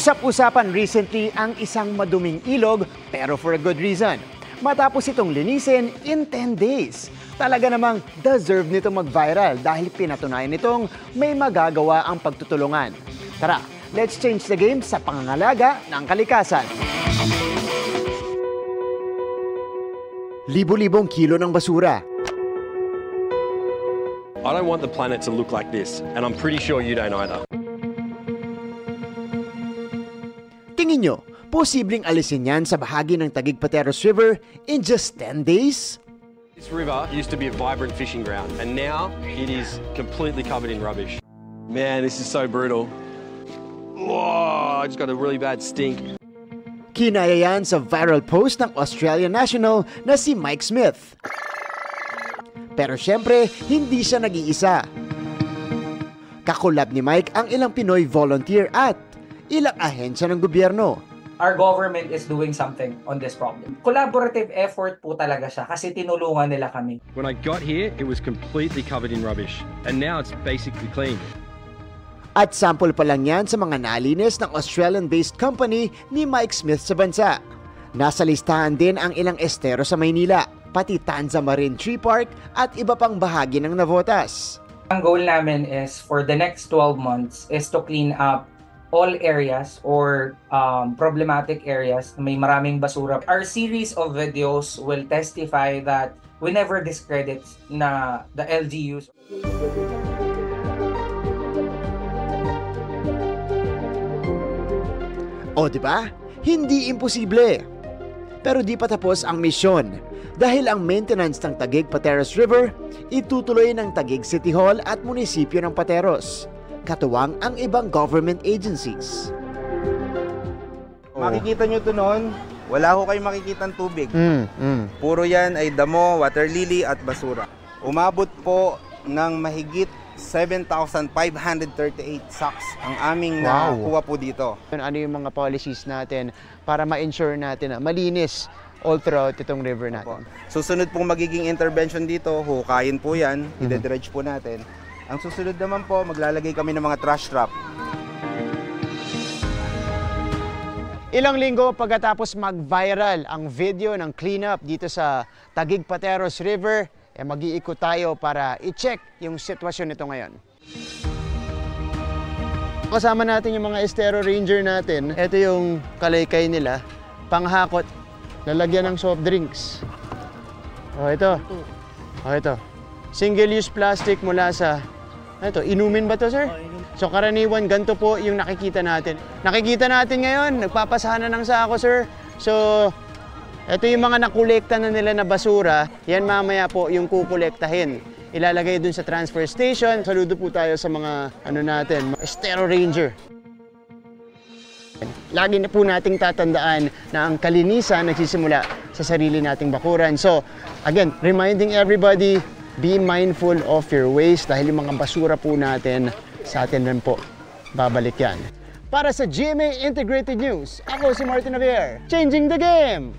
Usap-usapan recently ang isang maduming ilog pero for a good reason. Matapos itong linisin in 10 days. Talaga namang deserve nito mag-viral dahil pinatunayan nitong may magagawa ang pagtutulungan. Tara, let's change the game sa pangangalaga ng kalikasan. Libo-libong kilo ng basura. I don't want the planet to look like this, and I'm pretty sure you don't either. Tingin nyo, posibleng alisin yan sa bahagi ng Taguig Pateros River in just 10 days? This river used to be a vibrant fishing ground, and now it is completely covered in rubbish. Man, this is so brutal. Whoa, I just got a really bad stink. Kinaya yan sa viral post ng Australian national na si Mike Smith. Pero syempre, hindi siya nag-iisa. Kakulab ni Mike ang ilang Pinoy volunteer at ilang ahensya ng gobyerno. Our government is doing something on this problem. Collaborative effort po talaga siya kasi tinulungan nila kami. When I got here, it was completely covered in rubbish, and now it's basically clean. At sample pa lang yan sa mga nalinis ng Australian-based company ni Mike Smith sa bansa. Nasa listahan din ang ilang estero sa Maynila, pati Tanza Marine Tree Park at iba pang bahagi ng Navotas. Ang goal namin is for the next 12 months is to clean up all areas or problematic areas na may maraming basura. Our series of videos will testify that we never discredit na the LGUs. O diba? Hindi imposible. Pero di pa tapos ang misyon. Dahil ang maintenance ng Taguig Pateros River, itutuloy ng Taguig City Hall at munisipyo ng Pateros. Katuwang ang ibang government agencies. Makikita nyo to noon, wala ko kayong makikitang tubig. Puro yan ay damo, water lily at basura. Umabot po ng mahigit 7,538 sacks ang aming nakuha po dito. Ano yung mga policies natin para ma-ensure natin na malinis all throughout itong river natin? Susunod pong magiging intervention dito, hukayin po yan, i-dredge po natin. Ang susunod naman po, maglalagay kami ng mga trash trap. Ilang linggo pagkatapos mag-viral ang video ng cleanup dito sa Taguig Pateros River, mag-iikot tayo para i-check yung sitwasyon nito ngayon. Kasama natin yung mga estero ranger natin. Ito yung kalaykay nila, panghakot, lalagyan ng soft drinks. Ito. Ito. Single-use plastic mula sa... Ito, inumin ba to, sir? So karaniwan, ganito po yung nakikita natin. Nakikita natin ngayon, nagpapasahan na ng sako, sir. So, ito yung mga nakolekta na nila na basura, yan mamaya po yung kukolektahin. Ilalagay dun sa transfer station. Saludo po tayo sa mga natin, estero ranger. Lagi na po nating tatandaan na ang kalinisan nagsisimula sa sarili nating bakuran. So, again, reminding everybody, be mindful of your waste dahil yung mga basura po natin sa atin rin po. Babalik yan. Para sa GMA Integrated News, ako si Martin Javier, changing the game!